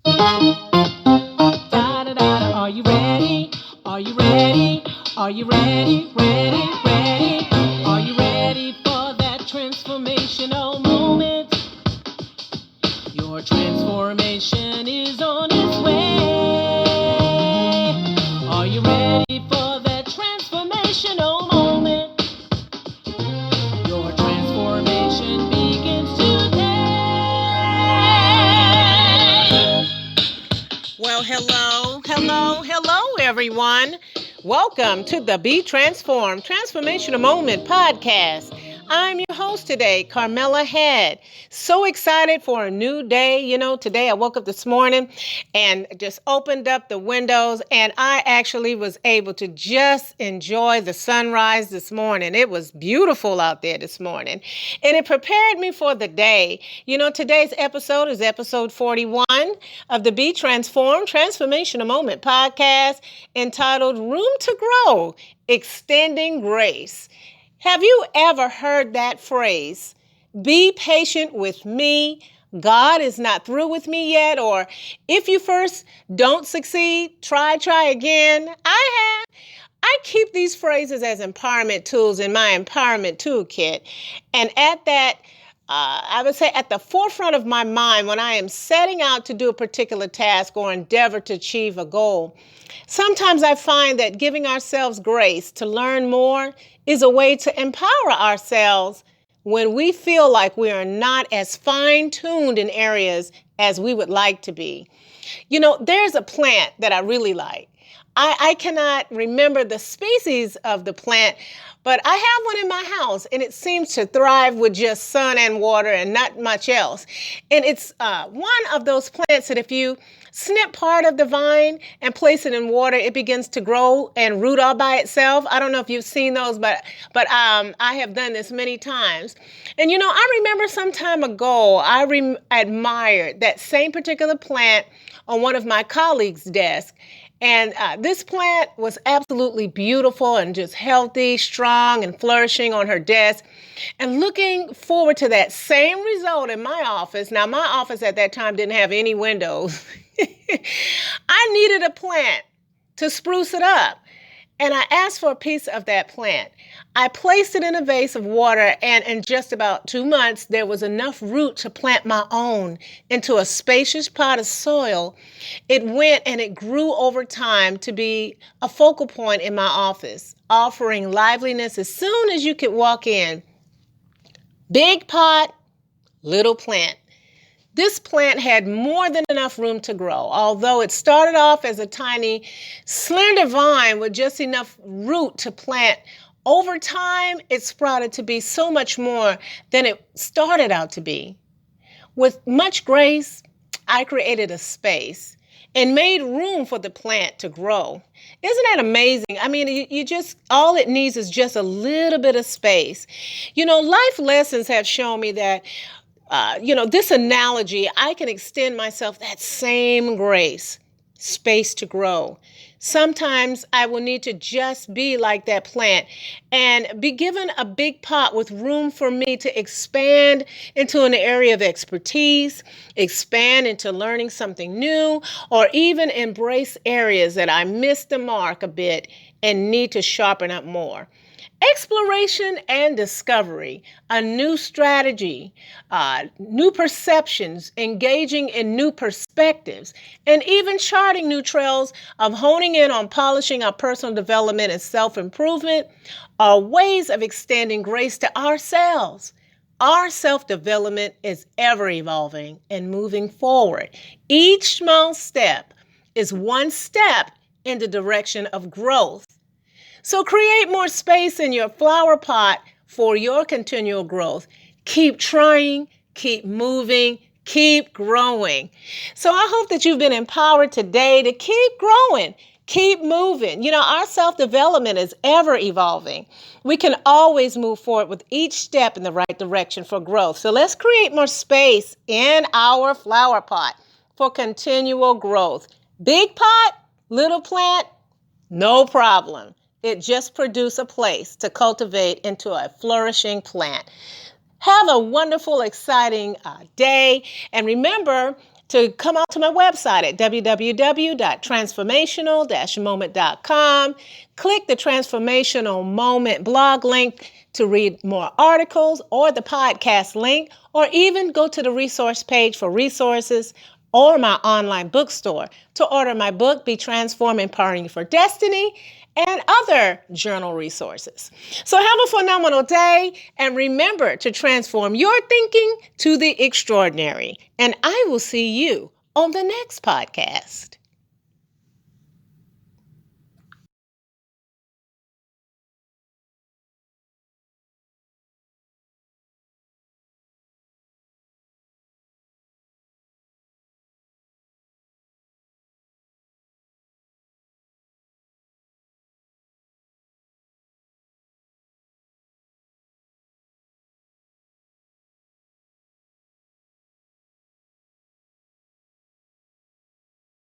Da, da, da, da. Are you ready? Are you ready? Are you ready? Ready, ready? Are you ready for that transformational moment? Your transformation is on its way. Are you ready for that transformational moment? Your transformation begins today. Well, hello, everyone. Welcome to the Be Transformed Transformational Moment podcast. I'm your host today, Carmela E. So excited for a new day. Today I woke up this morning and just opened up the windows, and I actually was able to just enjoy the sunrise this morning. It was beautiful out there this morning, and it prepared me for the day. Today's episode is episode 41 of the Be Transformed Transformational Moment podcast, entitled Room to Grow, Extending Grace. Have you ever heard that phrase? Be patient with me. God is not through with me yet. Or if you first don't succeed, try again. I keep these phrases as empowerment tools in my empowerment toolkit. And I would say at the forefront of my mind when I am setting out to do a particular task or endeavor to achieve a goal. Sometimes I find that giving ourselves grace to learn more is a way to empower ourselves when we feel like we are not as fine-tuned in areas as we would like to be. There's a plant that I really like. I cannot remember the species of the plant, but I have one in my house, and it seems to thrive with just sun and water and not much else. And it's one of those plants that if you snip part of the vine and place it in water, it begins to grow and root all by itself. I don't know if you've seen those, but I have done this many times. And I remember some time ago, I admired that same particular plant on one of my colleagues' desks. And this plant was absolutely beautiful and just healthy, strong, and flourishing on her desk. And looking forward to that same result in my office. Now, my office at that time didn't have any windows. I needed a plant to spruce it up. And I asked for a piece of that plant. I placed it in a vase of water, and in just about 2 months, there was enough root to plant my own into a spacious pot of soil. It went and it grew over time to be a focal point in my office, offering liveliness as soon as you could walk in. Big pot, little plant. This plant had more than enough room to grow. Although it started off as a tiny, slender vine with just enough root to plant, over time it sprouted to be so much more than it started out to be. With much grace, I created a space and made room for the plant to grow. Isn't that amazing? I mean, all it needs is just a little bit of space. Life lessons have shown me that this analogy, I can extend myself that same grace, space to grow. Sometimes I will need to just be like that plant and be given a big pot with room for me to expand into an area of expertise, expand into learning something new, or even embrace areas that I missed the mark a bit and need to sharpen up more. Exploration and discovery, a new strategy, new perceptions, engaging in new perspectives, and even charting new trails of honing in on polishing our personal development and self-improvement are ways of extending grace to ourselves. Our self-development is ever evolving and moving forward. Each small step is one step in the direction of growth. So create more space in your flower pot for your continual growth. Keep trying, keep moving, keep growing. So I hope that you've been empowered today to keep growing, keep moving. Our self-development is ever evolving. We can always move forward with each step in the right direction for growth. So let's create more space in our flower pot for continual growth. Big pot, little plant, no problem. It just produces a place to cultivate into a flourishing plant. Have a wonderful, exciting day. And remember, to come out to my website at www.transformational-moment.com. Click the Transformational Moment blog link to read more articles or the podcast link, or even go to the resource page for resources or my online bookstore to order my book, Be Transformed, Empowering You for Destiny, and other journal resources. So have a phenomenal day, and remember to transform your thinking to the extraordinary. And I will see you on the next podcast.